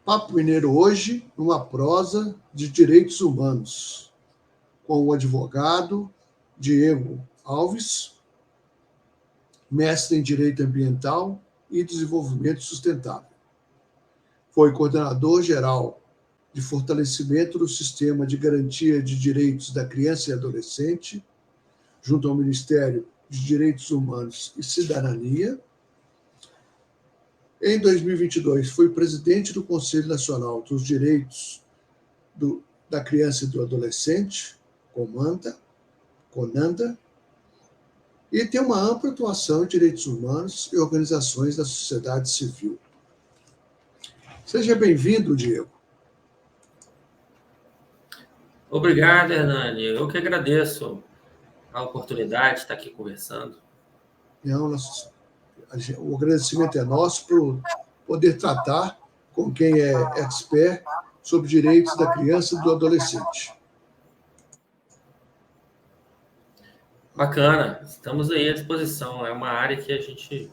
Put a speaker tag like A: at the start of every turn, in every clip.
A: Papo Mineiro hoje, numa prosa de direitos humanos, com o advogado Diego Alves, mestre em Direito Ambiental e Desenvolvimento Sustentável. Foi coordenador-geral de fortalecimento do Sistema de Garantia de Direitos da Criança e Adolescente, junto ao Ministério de Direitos Humanos e Cidadania. Em 2022, foi presidente do Conselho Nacional dos Direitos da Criança e do Adolescente, CONANDA, e tem uma ampla atuação em direitos humanos e organizações da sociedade civil. Seja bem-vindo, Diego.
B: Obrigado, Hernani. Eu que agradeço a oportunidade de estar aqui conversando.
A: O agradecimento é nosso por poder tratar com quem é expert sobre direitos da criança e do adolescente.
B: Bacana, estamos aí à disposição. É uma área que a gente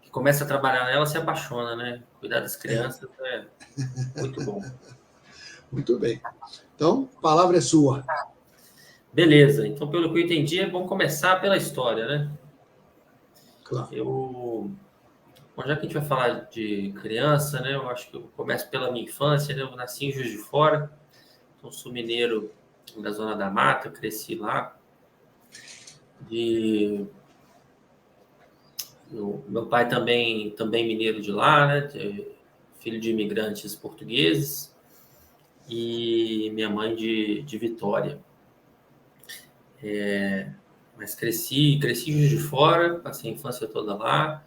B: que começa a trabalhar nela se apaixona, né? Cuidar das crianças é muito bom.
A: Muito bem. Então, a palavra é sua.
B: Beleza. Então, pelo que eu entendi, é bom começar pela história, né?
A: Claro.
B: Bom, já que a gente vai falar de criança, né? Eu acho que eu começo pela minha infância, né? Eu nasci em Juiz de Fora, então sou mineiro da Zona da Mata, cresci lá. Meu pai também mineiro de lá, né? Filho de imigrantes portugueses, e minha mãe de Vitória. Mas cresci em Juiz de Fora, passei a infância toda lá.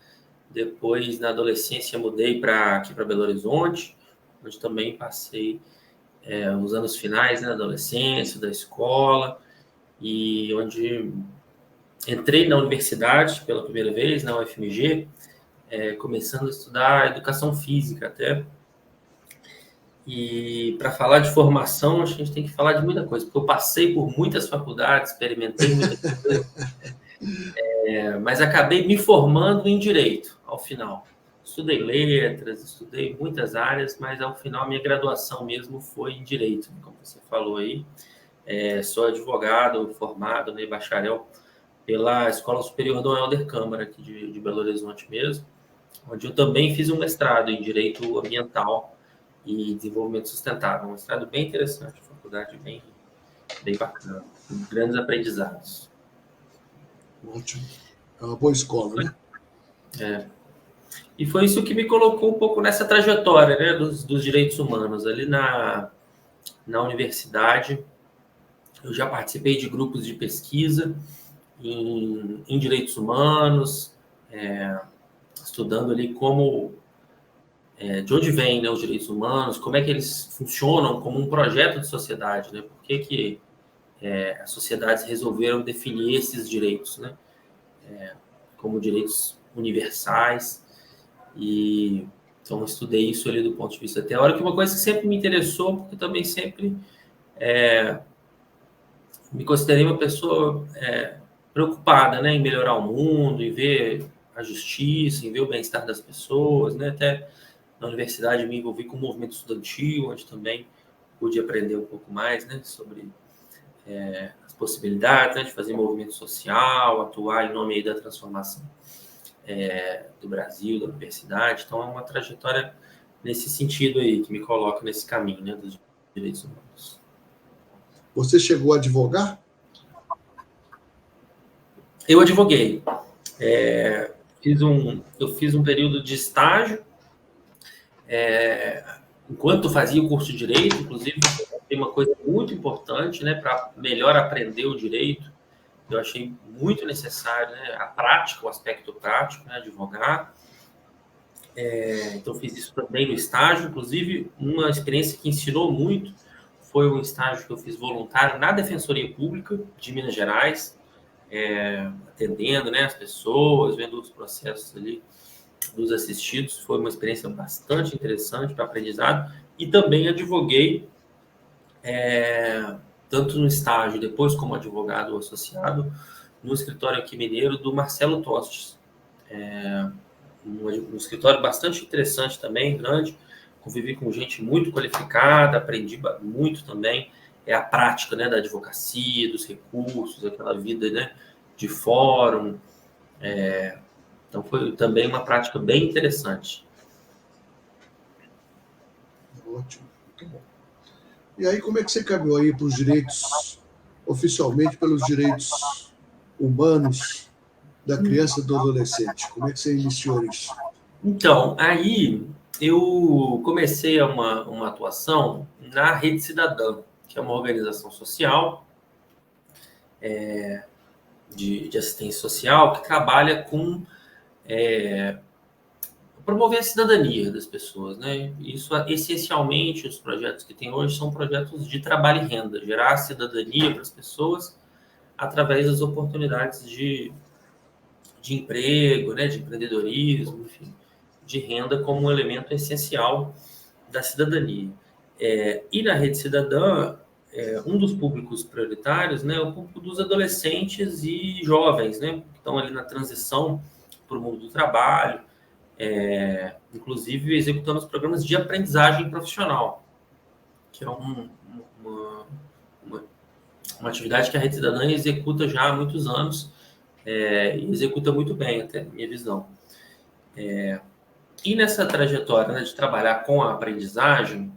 B: Depois, na adolescência, mudei aqui para Belo Horizonte, onde também passei os anos finais, né, da adolescência, da escola, e onde entrei na universidade pela primeira vez, na UFMG, começando a estudar educação física até. E para falar de formação, a gente tem que falar de muita coisa, porque eu passei por muitas faculdades, experimentei muita coisa, mas acabei me formando em Direito, ao final. Estudei letras, estudei muitas áreas, mas ao final minha graduação mesmo foi em Direito, como você falou aí. Sou advogado formado, né, bacharel, pela Escola Superior Dom Helder Câmara, aqui de Belo Horizonte mesmo, onde eu também fiz um mestrado em Direito Ambiental e Desenvolvimento Sustentável. Um mestrado bem interessante, faculdade bem bacana, com grandes aprendizados.
A: Ótimo. É uma boa escola, né?
B: E foi isso que me colocou um pouco nessa trajetória, né, dos direitos humanos. Ali na universidade, eu já participei de grupos de pesquisa em direitos humanos, estudando ali de onde vêm, né, os direitos humanos, como é que eles funcionam como um projeto de sociedade, né? Por que as sociedades resolveram definir esses direitos, né, como direitos universais. E então eu estudei isso ali do ponto de vista teórico, uma coisa que sempre me interessou, porque também sempre me considerei uma pessoa preocupada, né, em melhorar o mundo, em ver a justiça, em ver o bem-estar das pessoas, né? Até na universidade me envolvi com o movimento estudantil, onde também pude aprender um pouco mais, né, sobre as possibilidades, né, de fazer movimento social, atuar em nome aí da transformação do Brasil, da universidade. Então é uma trajetória nesse sentido aí, que me coloca nesse caminho, né, dos direitos humanos.
A: Você chegou a advogar?
B: Eu advoguei. Eu fiz um período de estágio, enquanto fazia o curso de Direito, inclusive, tem uma coisa muito importante, né, para melhor aprender o direito. Eu achei muito necessário, né, a prática, o aspecto prático, né, advogar. Então, fiz isso também no estágio. Inclusive, uma experiência que ensinou muito foi um estágio que eu fiz voluntário na Defensoria Pública de Minas Gerais, atendendo, né, as pessoas, vendo os processos ali dos assistidos. Foi uma experiência bastante interessante para aprendizado. E também advoguei, tanto no estágio, depois como advogado associado, no escritório aqui mineiro do Marcelo Tostes. Um escritório bastante interessante também, grande, convivi com gente muito qualificada, aprendi muito também. É a prática, né, da advocacia, dos recursos, aquela vida, né, de fórum. Então, foi também uma prática bem interessante.
A: Ótimo, muito bom. E aí, como é que você caminhou aí para os direitos, oficialmente pelos direitos humanos da criança e do adolescente? Como é que você iniciou isso?
B: Então, aí eu comecei uma atuação na Rede Cidadã, que é uma organização social de assistência social que trabalha com promover a cidadania das pessoas, né? Isso, essencialmente, os projetos que tem hoje são projetos de trabalho e renda, gerar cidadania para as pessoas através das oportunidades de emprego, né, de empreendedorismo, enfim, de renda como um elemento essencial da cidadania. E na Rede Cidadã, um dos públicos prioritários, né, é o público dos adolescentes e jovens, né, que estão ali na transição para o mundo do trabalho, inclusive executando os programas de aprendizagem profissional, que é uma atividade que a Rede Cidadã executa já há muitos anos, e executa muito bem, até na minha visão. E nessa trajetória, né, de trabalhar com a aprendizagem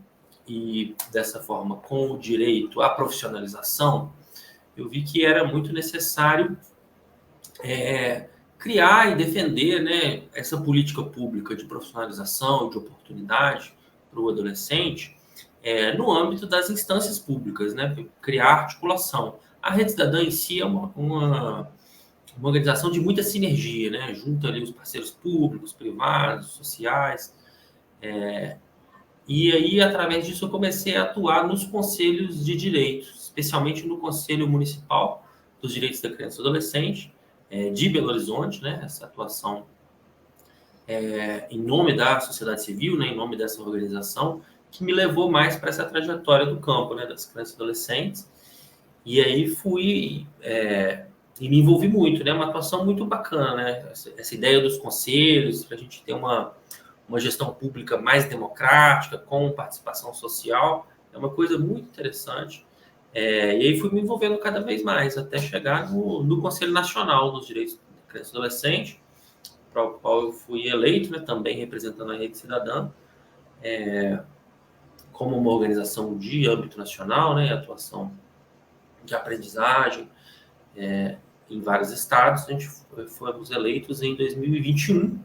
B: e, dessa forma, com o direito à profissionalização, eu vi que era muito necessário criar e defender, né, essa política pública de profissionalização, de oportunidade para o adolescente, no âmbito das instâncias públicas, né, criar articulação. A Rede Cidadã em si é uma organização de muita sinergia, né, junta ali os parceiros públicos, privados, sociais, e aí, através disso, eu comecei a atuar nos conselhos de direitos, especialmente no Conselho Municipal dos Direitos da Criança e do Adolescente, de Belo Horizonte, né, essa atuação em nome da sociedade civil, né, em nome dessa organização, que me levou mais para essa trajetória do campo, né, das crianças e adolescentes. E aí fui e me envolvi muito, né, uma atuação muito bacana, né, essa ideia dos conselhos, para a gente ter uma gestão pública mais democrática, com participação social, é uma coisa muito interessante. E aí fui me envolvendo cada vez mais, até chegar no Conselho Nacional dos Direitos da Criança e Adolescente, para o qual eu fui eleito, né, também representando a Rede Cidadã, como uma organização de âmbito nacional, né, atuação de aprendizagem em vários estados. A gente fomos eleitos em 2021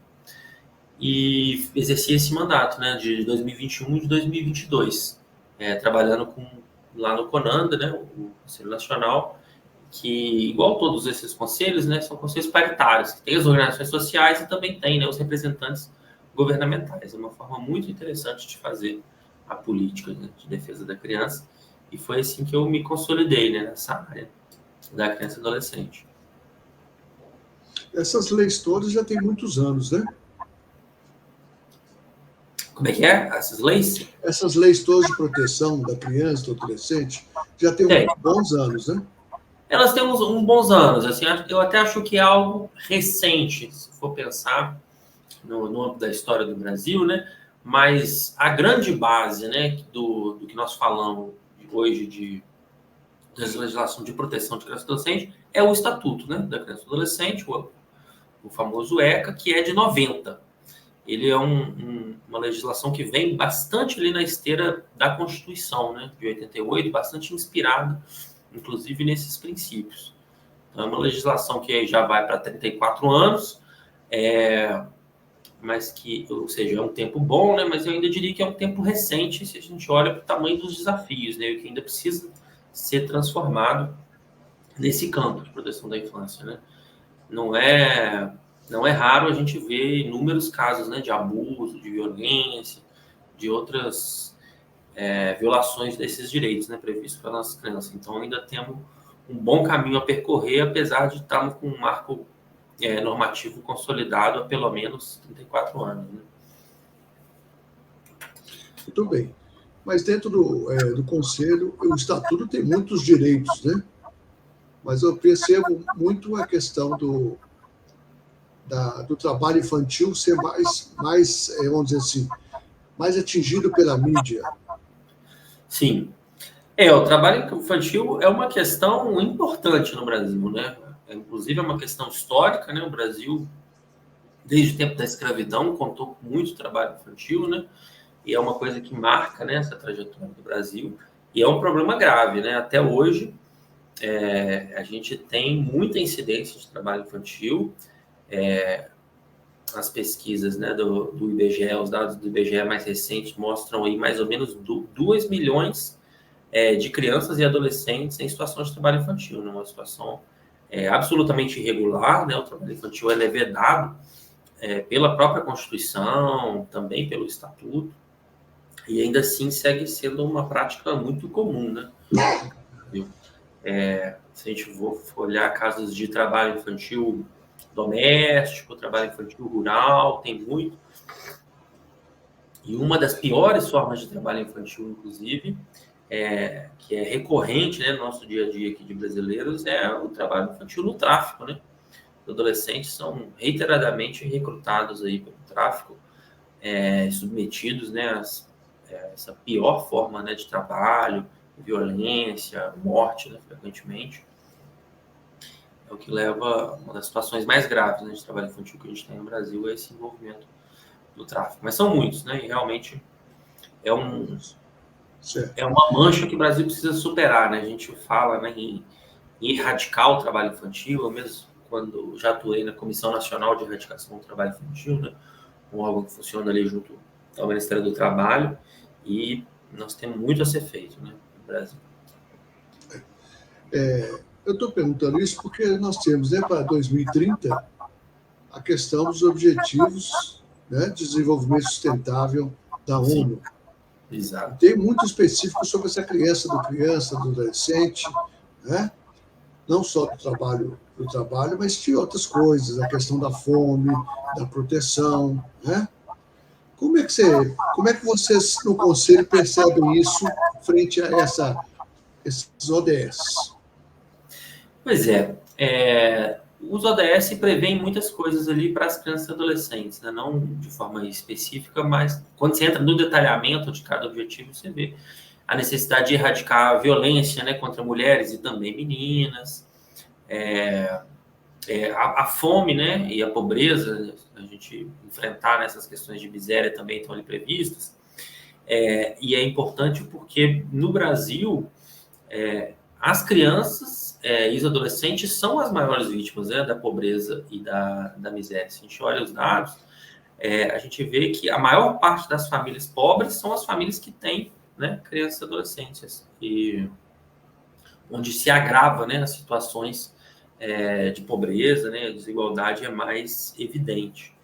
B: e exerci esse mandato, né, de 2021 e de 2022, trabalhando lá no CONANDA, né, o Conselho Nacional, que, igual todos esses conselhos, né, são conselhos paritários, que tem as organizações sociais e também tem, né, os representantes governamentais. É uma forma muito interessante de fazer a política, né, de defesa da criança, e foi assim que eu me consolidei, né, nessa área da criança e adolescente.
A: Essas leis todas já têm muitos anos, né?
B: Como é que é? Essas leis?
A: Essas leis todas de proteção da criança e do adolescente já têm bons anos, né?
B: Elas têm uns bons anos, assim, eu até acho que é algo recente, se for pensar no âmbito da história do Brasil, né? Mas a grande base, né, do que nós falamos hoje da legislação de proteção de criança e adolescente é o Estatuto, né, da Criança e do Adolescente, o famoso ECA, que é de 90. Ele é uma legislação que vem bastante ali na esteira da Constituição, né, de 88, bastante inspirada, inclusive, nesses princípios. Então, é uma legislação que já vai para 34 anos, mas que, ou seja, é um tempo bom, né, mas eu ainda diria que é um tempo recente se a gente olha para o tamanho dos desafios, né, que ainda precisa ser transformado nesse campo de proteção da infância, né. Não é raro a gente ver inúmeros casos, né, de abuso, de violência, de outras violações desses direitos, né, previstos para nossas crianças. Então, ainda temos um bom caminho a percorrer, apesar de estarmos com um marco normativo consolidado há pelo menos 34 anos. Né?
A: Muito bem. Mas dentro do Conselho, o Estatuto tem muitos direitos, né? Mas eu percebo muito a questão do trabalho infantil ser mais, vamos dizer assim, mais atingido pela mídia.
B: Sim. O trabalho infantil é uma questão importante no Brasil, né? Inclusive, é uma questão histórica, né? O Brasil, desde o tempo da escravidão, contou com muito trabalho infantil, né? E é uma coisa que marca, né, essa trajetória do Brasil. E é um problema grave, né? Até hoje, a gente tem muita incidência de trabalho infantil. As pesquisas, né, do IBGE, os dados do IBGE mais recentes mostram aí mais ou menos 2 milhões de crianças e adolescentes em situação de trabalho infantil, numa situação absolutamente irregular, né? O trabalho infantil é vedado pela própria Constituição, também pelo Estatuto, e ainda assim segue sendo uma prática muito comum, né? Se a gente for olhar casos de trabalho infantil doméstico, trabalho infantil rural, tem muito. E uma das piores formas de trabalho infantil, inclusive, que é recorrente, né, no nosso dia a dia aqui de brasileiros, é o trabalho infantil no tráfico, né? Os adolescentes são reiteradamente recrutados aí pelo tráfico, submetidos, né, a essa pior forma, né, de trabalho, violência, morte, né, frequentemente. É o que leva a uma das situações mais graves, né, de trabalho infantil que a gente tem no Brasil, é esse envolvimento do tráfico. Mas são muitos, né? E realmente é uma mancha que o Brasil precisa superar, né? A gente fala, né, em erradicar o trabalho infantil. Eu mesmo, quando já atuei na Comissão Nacional de Erradicação do Trabalho Infantil, né, um órgão que funciona ali junto ao Ministério do Trabalho, e nós temos muito a ser feito, né, no Brasil.
A: Eu estou perguntando isso porque nós temos, né, para 2030, a questão dos Objetivos, né, de Desenvolvimento Sustentável da ONU.
B: Exato.
A: Tem muito específico sobre essa criança, do adolescente, né? Não só do trabalho, mas de outras coisas, a questão da fome, da proteção, né? Como é que vocês no Conselho percebem isso frente a esses ODS?
B: Pois os ODS prevêem muitas coisas ali para as crianças e adolescentes, né? Não de forma específica, mas quando você entra no detalhamento de cada objetivo, você vê a necessidade de erradicar a violência, né, contra mulheres e também meninas, a fome, né, e a pobreza, a gente enfrentar nessas questões de miséria também estão ali previstas. E é importante porque no Brasil as crianças e os adolescentes são as maiores vítimas, né, da pobreza e da miséria. Se a gente olha os dados, a gente vê que a maior parte das famílias pobres são as famílias que têm, né, crianças e adolescentes, e onde se agrava, né, as situações de pobreza, né, a desigualdade é mais evidente.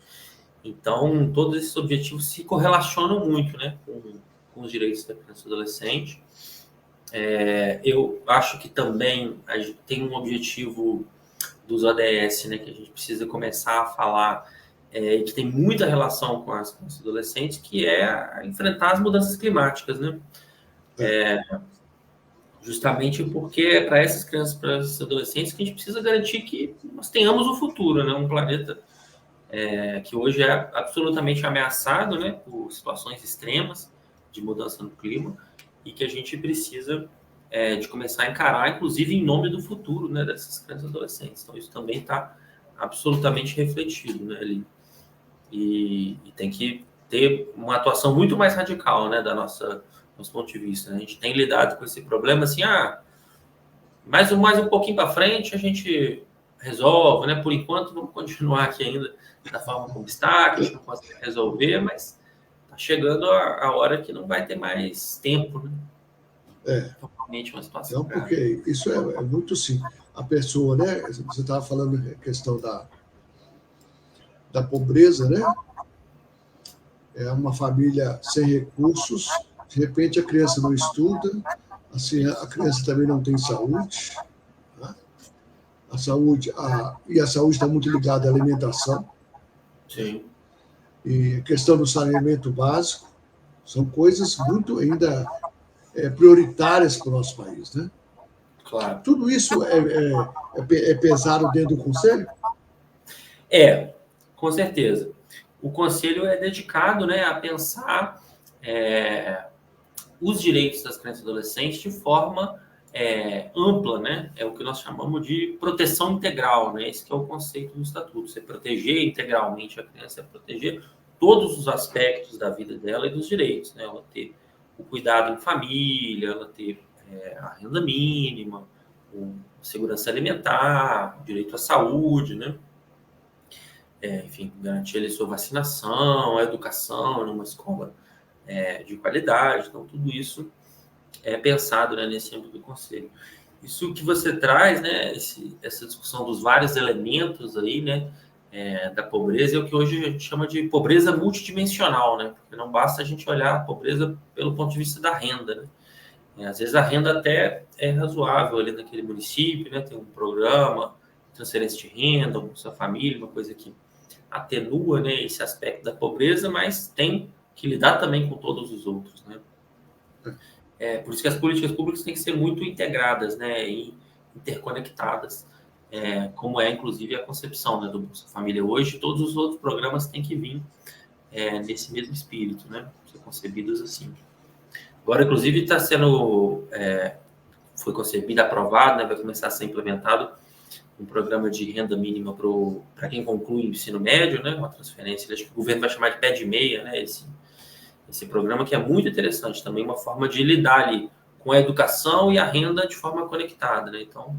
B: Então, todos esses objetivos se correlacionam muito, né, com os direitos da criança e do adolescente. Eu acho que também a gente tem um objetivo dos ODS, né, que a gente precisa começar a falar, que tem muita relação com as crianças e adolescentes, que é enfrentar as mudanças climáticas, né? Justamente porque é para essas crianças, para esses adolescentes, que a gente precisa garantir que nós tenhamos um futuro, né? Um planeta que hoje é absolutamente ameaçado, né, por situações extremas de mudança no clima, e que a gente precisa de começar a encarar, inclusive em nome do futuro, né, dessas crianças e adolescentes. Então, isso também está absolutamente refletido, né, ali. E tem que ter uma atuação muito mais radical, né, nosso ponto de vista. A gente tem lidado com esse problema assim, mais um pouquinho para frente a gente resolve, né? Por enquanto, vamos continuar aqui ainda da forma como está, que a gente não consegue resolver, mas está chegando a hora que não vai ter mais tempo, né? Totalmente uma situação.
A: Não, porque isso é muito sim. A pessoa, né? Você estava falando a questão da pobreza, né? É uma família sem recursos, de repente a criança não estuda, assim, a criança também não tem saúde, né? A saúde está muito ligada à alimentação.
B: Sim.
A: E a questão do saneamento básico são coisas muito ainda prioritárias para o nosso país, né?
B: Claro.
A: Tudo isso é pesado dentro do Conselho?
B: Com certeza. O Conselho é dedicado, né, a pensar os direitos das crianças e adolescentes de forma ampla, né? É o que nós chamamos de proteção integral, né? Esse que é o conceito do Estatuto. Você proteger integralmente a criança, é proteger todos os aspectos da vida dela e dos direitos, né? Ela ter o cuidado em família, ela ter a renda mínima, segurança alimentar, direito à saúde, né? Enfim, garantir ali sua vacinação, a educação numa escola de qualidade. Então, tudo isso é pensado, né, nesse âmbito do Conselho. Isso que você traz, né, essa discussão dos vários elementos aí, né, da pobreza, é o que hoje a gente chama de pobreza multidimensional, né, porque não basta a gente olhar a pobreza pelo ponto de vista da renda, né. Às vezes a renda até é razoável ali naquele município, né, tem um programa, transferência de renda, um Bolsa Família, uma coisa que atenua, né, esse aspecto da pobreza, mas tem que lidar também com todos os outros, né. Por isso que as políticas públicas têm que ser muito integradas, né, e interconectadas, como é, inclusive, a concepção, né, do Bolsa Família hoje. Todos os outros programas têm que vir nesse mesmo espírito, né, ser concebidos assim. Agora, inclusive, está sendo, foi concebido, aprovado, né, vai começar a ser implementado um programa de renda mínima para quem conclui o ensino médio, né, uma transferência, acho que o governo vai chamar de pé de meia, né, esse programa, que é muito interessante também, uma forma de lidar ali com a educação e a renda de forma conectada, né? Então,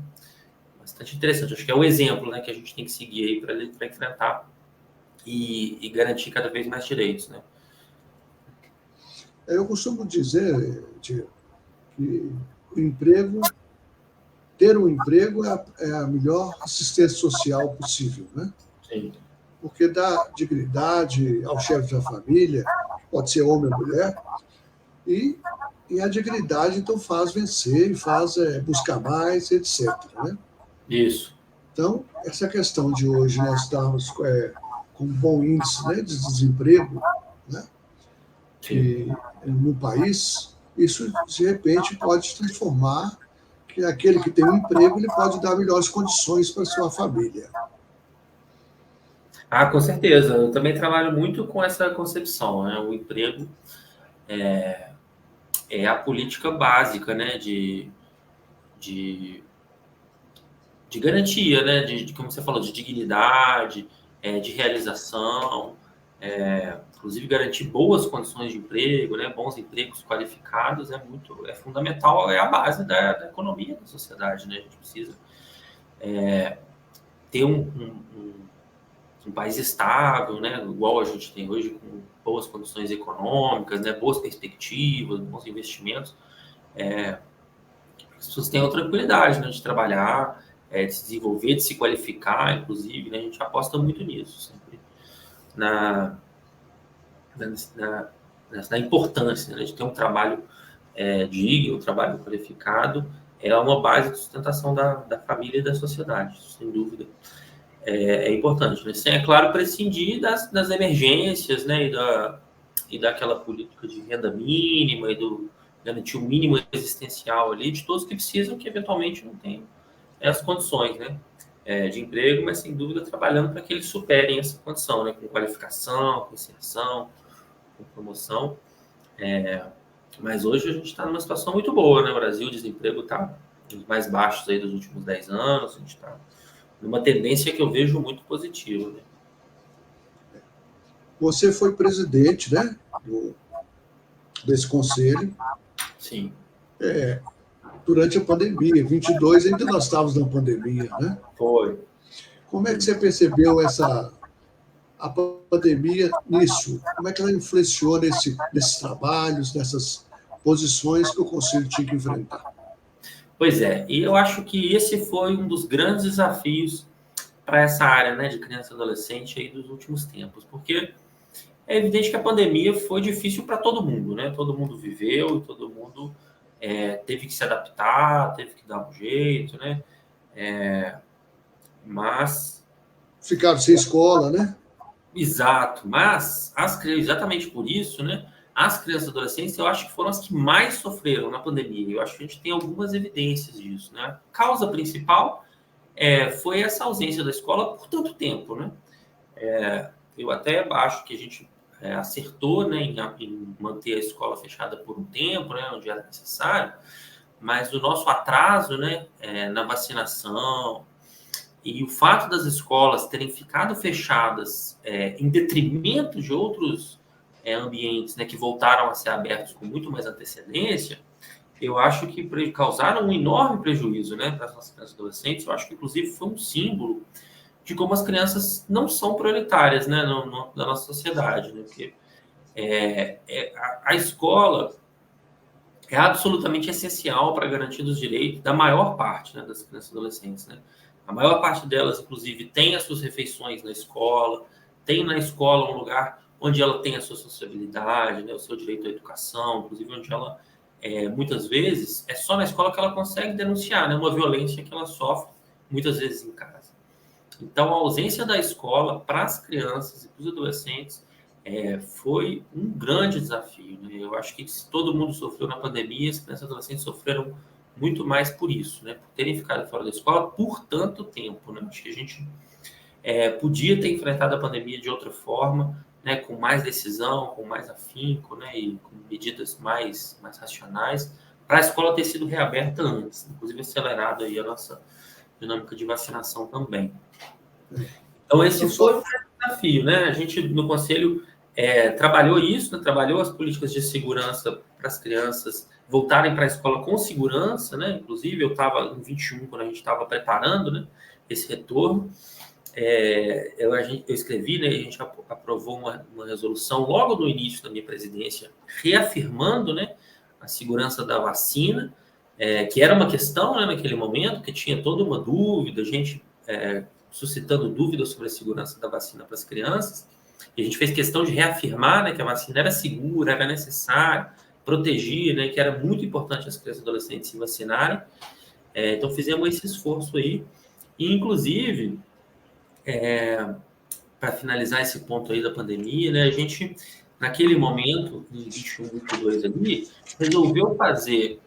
B: bastante interessante. Acho que é o exemplo, né, que a gente tem que seguir aí para enfrentar e garantir cada vez mais direitos, né?
A: Eu costumo dizer, Diego, que ter um emprego é a melhor assistência social possível, né?
B: Sim.
A: Porque dá dignidade ao chefe da família, pode ser homem ou mulher, e a dignidade então faz vencer, faz buscar mais, etc. Né?
B: Isso.
A: Então, essa questão de hoje nós estarmos com um bom índice, né, de desemprego, né, no país, isso de repente pode transformar que aquele que tem um emprego ele pode dar melhores condições para sua família.
B: Com certeza. Eu também trabalho muito com essa concepção, né? O emprego é a política básica, né, de garantia, né, como você falou, de dignidade, de realização, inclusive garantir boas condições de emprego, né, bons empregos qualificados é fundamental, é a base da economia da sociedade, né. A gente precisa ter um país estável, né, igual a gente tem hoje, com boas condições econômicas, né, boas perspectivas, bons investimentos. As pessoas tenham tranquilidade, né, de trabalhar, de se desenvolver, de se qualificar, inclusive, né, a gente aposta muito nisso, sempre na importância, né, de ter um trabalho digno, um trabalho qualificado, é uma base de sustentação da família e da sociedade, sem dúvida. É importante, né? Sem, é claro, prescindir das emergências, né, e daquela política de renda mínima e garantir o mínimo existencial ali de todos que precisam, que eventualmente não têm as condições, né, de emprego, mas sem dúvida trabalhando para que eles superem essa condição, né, com qualificação, com inserção, com promoção. Mas hoje a gente está numa situação muito boa, né? O Brasil, o desemprego está nos mais baixos aí dos últimos 10 anos, a gente está numa tendência que eu vejo muito positiva, né?
A: Você foi presidente, né, desse conselho.
B: Sim.
A: Durante a pandemia, 22, ainda nós estávamos na pandemia, né?
B: Foi.
A: Como é que você percebeu a pandemia nisso? Como é que ela influenciou nesses trabalhos, nessas posições que o conselho tinha que enfrentar?
B: Pois é, e eu acho que esse foi um dos grandes desafios para essa área, né, de criança e adolescente aí dos últimos tempos, porque é evidente que a pandemia foi difícil para todo mundo, né? Todo mundo viveu e todo mundo teve que se adaptar, teve que dar um jeito, né? Mas...
A: Ficaram sem escola, né?
B: Exato, mas exatamente por isso, né? As crianças e adolescentes, eu acho que foram as que mais sofreram na pandemia. Eu acho que a gente tem algumas evidências disso, né? A causa principal foi essa ausência da escola por tanto tempo, né? Eu até acho que a gente acertou, né, em manter a escola fechada por um tempo, né, onde era necessário, mas o nosso atraso, né, na vacinação e o fato das escolas terem ficado fechadas em detrimento de outros ambientes, né, que voltaram a ser abertos com muito mais antecedência, eu acho que causaram um enorme prejuízo, né, para as nossas crianças e adolescentes. Eu acho que, inclusive, foi um símbolo de como as crianças não são prioritárias, né, na nossa sociedade, né, porque a escola é absolutamente essencial para garantir os direitos da maior parte, né, das crianças e adolescentes, né. A maior parte delas, inclusive, tem as suas refeições na escola, tem na escola um lugar onde ela tem a sua sociabilidade, né, o seu direito à educação, inclusive onde ela, muitas vezes, é só na escola que ela consegue denunciar, né, uma violência que ela sofre, muitas vezes em casa. Então, a ausência da escola para as crianças e para os adolescentes foi um grande desafio, né? Eu acho que se todo mundo sofreu na pandemia, as crianças e adolescentes sofreram muito mais por isso, né? Por terem ficado fora da escola por tanto tempo, né? Acho que a gente podia ter enfrentado a pandemia de outra forma, né? Com mais decisão, com mais afinco, né? E com medidas mais racionais, para a escola ter sido reaberta antes, inclusive acelerado aí a nossa dinâmica de vacinação também. Então, esse foi um desafio, né? A gente, no Conselho, trabalhou isso, né? Trabalhou as políticas de segurança para as crianças voltarem para a escola com segurança, né? Inclusive, eu estava em 21, quando a gente estava preparando, né, esse retorno. Eu escrevi, né? A gente aprovou uma resolução logo no início da minha presidência, reafirmando, né, a segurança da vacina, que era uma questão, né, naquele momento, que tinha toda uma dúvida, a gente suscitando dúvidas sobre a segurança da vacina para as crianças, e a gente fez questão de reafirmar, né, que a vacina era segura, era necessária, proteger, né, que era muito importante as crianças e adolescentes se vacinarem. Então, fizemos esse esforço aí, e, inclusive, para finalizar esse ponto aí da pandemia, né, a gente, naquele momento, em 21, 22 ali, resolveu fazer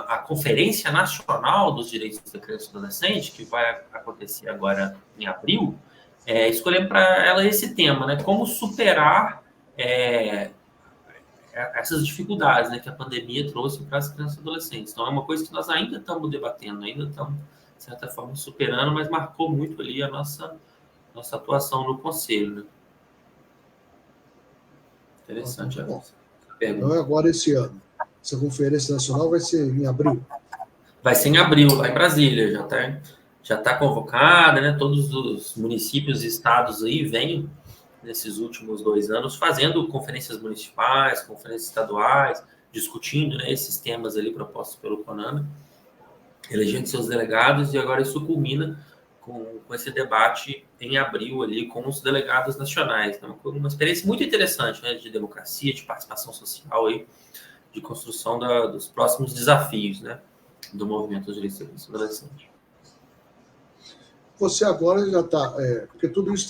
B: a Conferência Nacional dos Direitos da Criança e do Adolescente, que vai acontecer agora em abril, escolhemos para ela esse tema, né, como superar essas dificuldades, né, que a pandemia trouxe para as crianças e adolescentes. Então, é uma coisa que nós ainda estamos debatendo, ainda estamos, de certa forma, superando, mas marcou muito ali a nossa atuação no Conselho, né? Interessante a pergunta.
A: Então, agora esse ano. Essa Conferência Nacional vai ser em abril?
B: Vai ser em abril, lá em Brasília. Já tá convocada, né? Todos os municípios e estados aí vêm, nesses últimos 2 anos, fazendo conferências municipais, conferências estaduais, discutindo, né, esses temas ali propostos pelo CONAMA, elegendo seus delegados, e agora isso culmina com esse debate em abril ali com os delegados nacionais. Então, uma experiência muito interessante, né, de democracia, de participação social aí, de construção dos próximos desafios, né, do movimento dos direitos civis do adolescente.
A: Você agora já está, porque tudo isso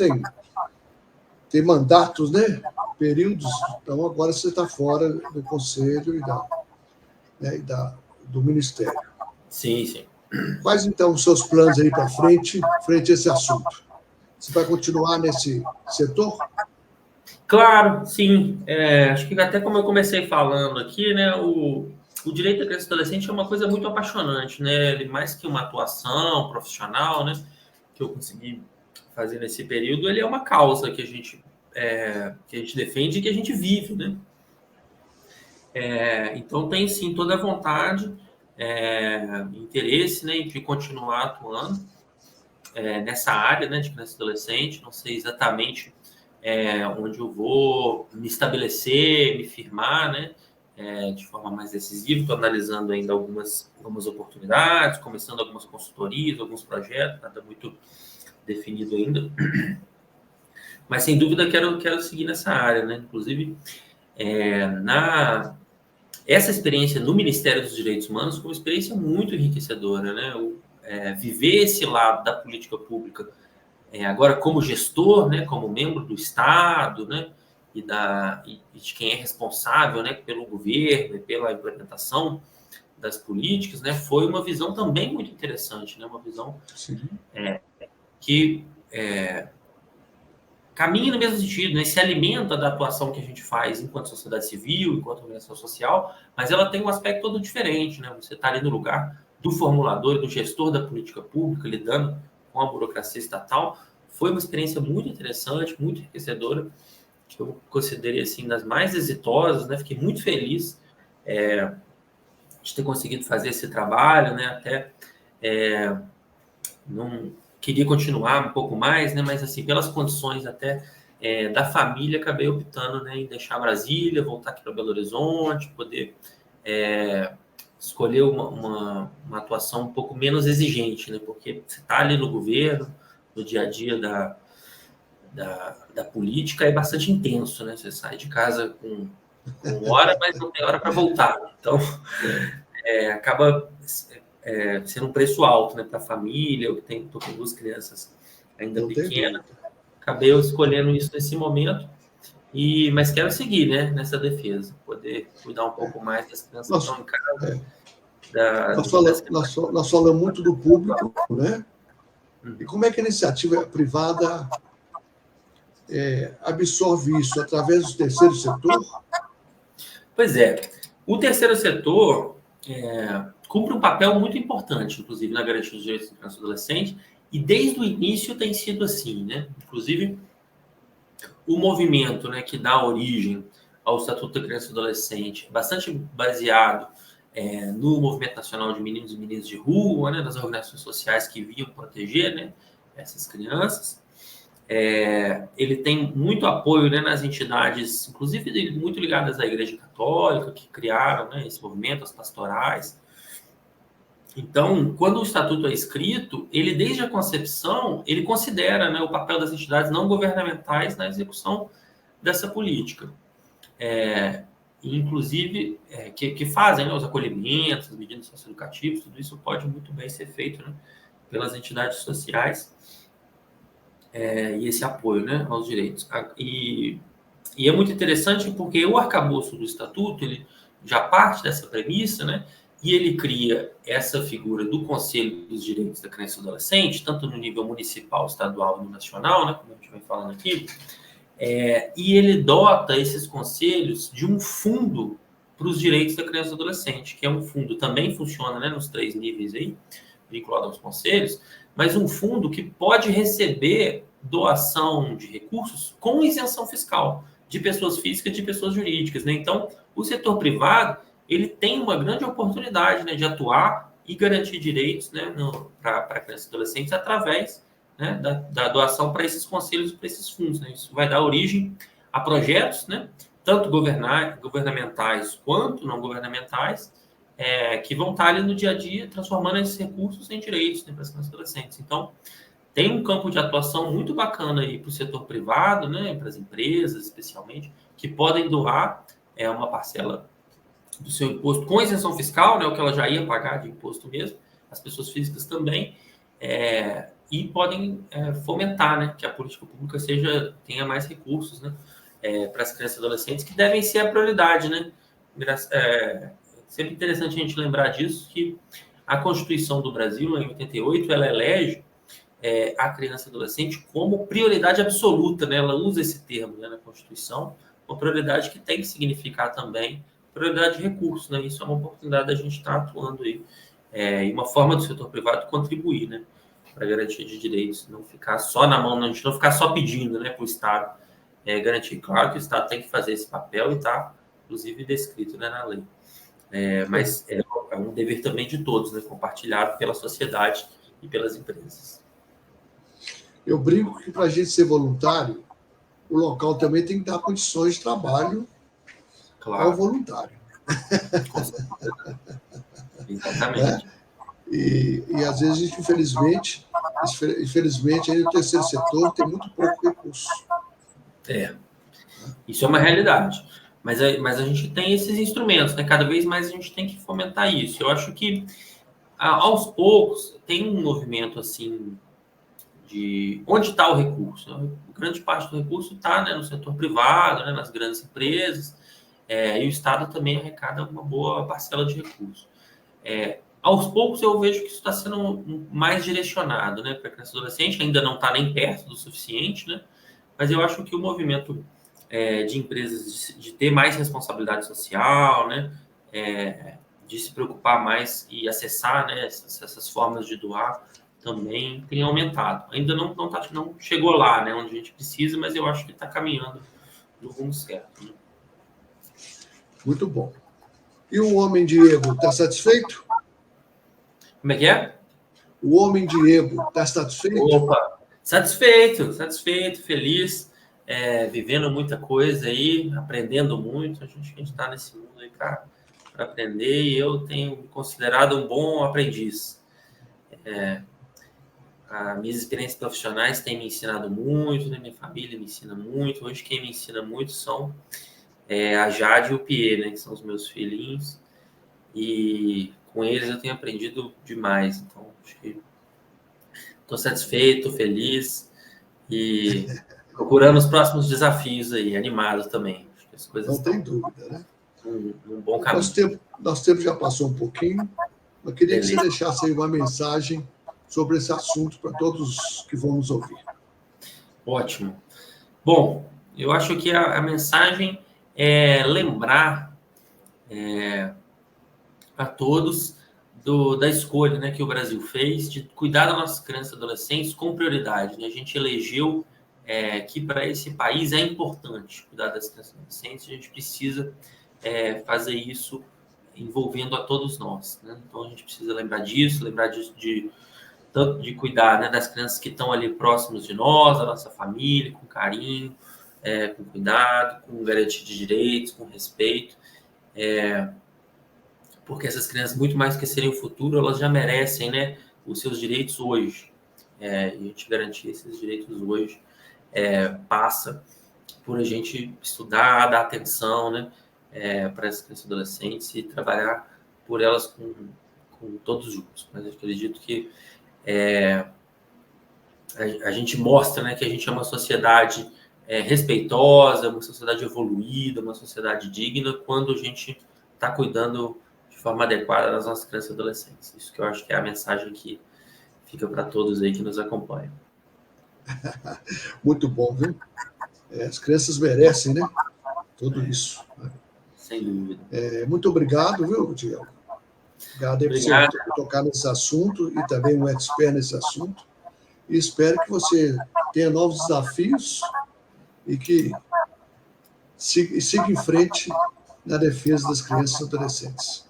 A: tem mandatos, né, períodos, então agora você está fora do Conselho e do Ministério.
B: Sim, sim.
A: Quais, então, os seus planos aí para frente a esse assunto? Você vai continuar nesse setor?
B: Claro, sim. Acho que até como eu comecei falando aqui, né, o direito da criança e adolescente é uma coisa muito apaixonante, né? Ele, mais que uma atuação profissional, né, que eu consegui fazer nesse período, ele é uma causa que a gente defende e que a gente vive, né? Então, tem sim toda a vontade, interesse, né, de continuar atuando nessa área, né, de criança e adolescente. Não sei exatamente onde eu vou me estabelecer, me firmar, né, de forma mais decisiva. Estou analisando ainda algumas oportunidades, começando algumas consultorias, alguns projetos, nada muito definido ainda. Mas, sem dúvida, quero seguir nessa área, né? Inclusive, essa experiência no Ministério dos Direitos Humanos foi uma experiência muito enriquecedora, né? Viver esse lado da política pública, agora como gestor, né, como membro do Estado, né, e de quem é responsável, né, pelo governo e pela implementação das políticas, né, foi uma visão também muito interessante, né, uma visão que caminha no mesmo sentido, né? Se alimenta da atuação que a gente faz enquanto sociedade civil, enquanto organização social, mas ela tem um aspecto todo diferente, né? Você está ali no lugar do formulador, do gestor da política pública, lidando com a burocracia estatal. Foi uma experiência muito interessante, muito enriquecedora, que eu considerei assim das mais exitosas, né? Fiquei muito feliz de ter conseguido fazer esse trabalho, né? Até não queria continuar um pouco mais, né? Mas assim, pelas condições até da família, acabei optando, né, em deixar Brasília, voltar aqui para Belo Horizonte, poder escolher uma atuação um pouco menos exigente, né? Porque você está ali no governo, no dia a dia da política, é bastante intenso, né? Você sai de casa com hora, mas não tem hora para voltar. Então, acaba sendo um preço alto, né, para a família. Eu estou com 2 crianças ainda pequenas. Acabei escolhendo isso nesse momento, mas quero seguir, né, nessa defesa, poder cuidar um pouco mais das crianças que estão em casa.
A: Nós falamos muito do público, né? E como é que a iniciativa privada absorve isso? Através do terceiro setor?
B: Pois é. O terceiro setor cumpre um papel muito importante, inclusive, na garantia dos direitos da criança e do adolescente, e desde o início tem sido assim, né? Inclusive, o movimento, né, que dá origem ao Estatuto da Criança e do Adolescente, bastante baseado no movimento nacional de meninos e meninas de rua, né, das organizações sociais que vinham proteger, né, essas crianças. Ele tem muito apoio, né, nas entidades, inclusive muito ligadas à Igreja Católica, que criaram, né, esse movimento, as pastorais. Então, quando o Estatuto é escrito, ele, desde a concepção, ele considera, né, o papel das entidades não governamentais na execução dessa política. Inclusive, que fazem, né, os acolhimentos, as medidas socioeducativas, tudo isso pode muito bem ser feito, né, pelas entidades sociais, e esse apoio, né, aos direitos. E é muito interessante porque o arcabouço do Estatuto, ele já parte dessa premissa, né, e ele cria essa figura do Conselho dos Direitos da Criança e do Adolescente, tanto no nível municipal, estadual e nacional, né, como a gente vem falando aqui, e ele dota esses conselhos de um fundo para os direitos da criança e do adolescente, que é um fundo, também funciona, né, nos 3 níveis aí, vinculado aos conselhos, mas um fundo que pode receber doação de recursos com isenção fiscal de pessoas físicas e de pessoas jurídicas, né? Então, o setor privado, ele tem uma grande oportunidade, né, de atuar e garantir direitos, né, para crianças e adolescentes através, né, da doação para esses conselhos e para esses fundos, né? Isso vai dar origem a projetos, né, tanto governamentais quanto não governamentais, que vão estar ali no dia a dia transformando esses recursos em direitos, né, para as crianças e adolescentes. Então, tem um campo de atuação muito bacana aí para o setor privado, né, para as empresas especialmente, que podem doar uma parcela do seu imposto com isenção fiscal, né, o que ela já ia pagar de imposto mesmo, as pessoas físicas também, e podem fomentar, né, que a política pública tenha mais recursos, né, para as crianças e adolescentes, que devem ser a prioridade, né? Sempre interessante a gente lembrar disso, que a Constituição do Brasil, em 88, ela elege a criança e adolescente como prioridade absoluta, né? Ela usa esse termo, né, na Constituição, uma prioridade que tem que significar também prioridade de recursos, né? Isso é uma oportunidade da gente estar atuando aí, e uma forma do setor privado contribuir, né, para a garantia de direitos, não ficar só na mão, a gente não ficar só pedindo, né, para o Estado garantir. Claro que o Estado tem que fazer esse papel e está, inclusive, descrito, né, na lei. Mas é um dever também de todos, né, compartilhado pela sociedade e pelas empresas.
A: Eu brinco que, para a gente ser voluntário, o local também tem que dar condições de trabalho ao voluntário.
B: Exatamente.
A: E às vezes, a gente, infelizmente, aí o terceiro setor tem muito pouco recurso.
B: Isso é uma realidade. Mas a gente tem esses instrumentos, né? Cada vez mais a gente tem que fomentar isso. Eu acho que, aos poucos, tem um movimento assim de onde está o recurso. Né? Grande parte do recurso está, né, no setor privado, né, nas grandes empresas, e o Estado também arrecada uma boa parcela de recursos. Aos poucos eu vejo que isso está sendo mais direcionado, né, para a criança e adolescente, ainda não está nem perto do suficiente, né, mas eu acho que o movimento de empresas de ter mais responsabilidade social, né, de se preocupar mais e acessar, né, essas formas de doar também tem aumentado. Ainda não chegou lá, né, onde a gente precisa, mas eu acho que está caminhando no rumo certo. Né?
A: Muito bom. E o homem Diego, está satisfeito?
B: Como é que é?
A: O homem Diego, está satisfeito?
B: Opa, satisfeito, feliz, vivendo muita coisa aí, aprendendo muito. A gente está nesse mundo aí para aprender e eu tenho me considerado um bom aprendiz. As minhas experiências profissionais têm me ensinado muito, né? Minha família me ensina muito. Hoje quem me ensina muito são a Jade e o Pierre, né? Que são os meus filhinhos. E com eles eu tenho aprendido demais. Então, acho que estou satisfeito, feliz e procurando os próximos desafios aí, animado também. Acho que as coisas
A: Não tem dúvida, né?
B: num bom caminho.
A: Nosso tempo já passou um pouquinho. Eu queria que você
B: Beleza.
A: deixasse aí uma mensagem sobre esse assunto para todos que vão nos ouvir.
B: Ótimo. Bom, eu acho que a mensagem é lembrar a todos da escolha, né, que o Brasil fez de cuidar das nossas crianças e adolescentes com prioridade. Né? A gente elegeu que para esse país é importante cuidar das crianças e adolescentes, a gente precisa fazer isso envolvendo a todos nós. Né? Então a gente precisa lembrar disso, lembrar tanto de cuidar, né, das crianças que estão ali próximos de nós, da nossa família, com carinho, com cuidado, com garantia de direitos, com respeito. Porque essas crianças, muito mais que serem o futuro, elas já merecem, né, os seus direitos hoje. E a gente garantir esses direitos hoje passa por a gente estudar, dar atenção, né, para essas crianças e adolescentes e trabalhar por elas com todos juntos. Mas eu acredito que a gente mostra, né, que a gente é uma sociedade respeitosa, uma sociedade evoluída, uma sociedade digna, quando a gente está cuidando de forma adequada das nossas crianças e adolescentes. Isso que eu acho que é a mensagem que fica para todos aí que nos acompanham.
A: Muito bom, viu? As crianças merecem, né? Tudo isso. Né?
B: Sem dúvida.
A: Muito obrigado, viu, Diego? Obrigado aí por você tocar nesse assunto e também um expert nesse assunto. E espero que você tenha novos desafios e que siga em frente na defesa das crianças e adolescentes.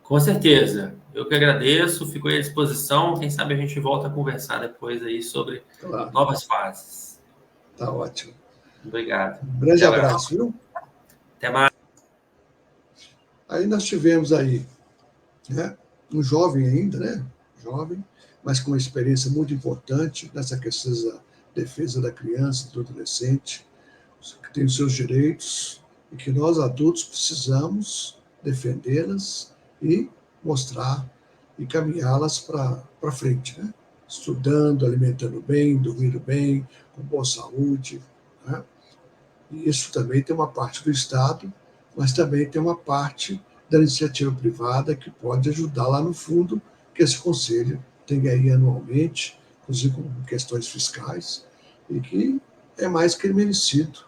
B: Com certeza. Eu que agradeço, fico à disposição. Quem sabe a gente volta a conversar depois aí sobre novas fases.
A: Tá ótimo.
B: Obrigado.
A: Um grande abraço, viu?
B: Até mais.
A: Aí nós tivemos aí, né, um jovem ainda, né? Jovem, mas com uma experiência muito importante nessa questão da defesa da criança e do adolescente, que tem os seus direitos e que nós adultos precisamos defendê-las e mostrar e caminhá-las para frente, né? Estudando, alimentando bem, dormindo bem, com boa saúde, né? E isso também tem uma parte do Estado, mas também tem uma parte da iniciativa privada que pode ajudar lá no fundo, que esse conselho tem aí anualmente, inclusive com questões fiscais, e que é mais que merecido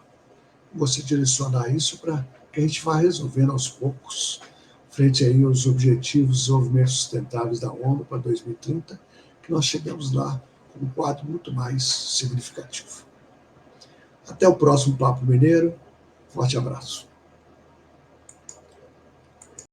A: você direcionar isso para que a gente vá resolvendo aos poucos, frente aí aos Objetivos de Desenvolvimento Sustentáveis da ONU para 2030, que nós chegamos lá com um quadro muito mais significativo. Até o próximo Papo Mineiro. Forte abraço.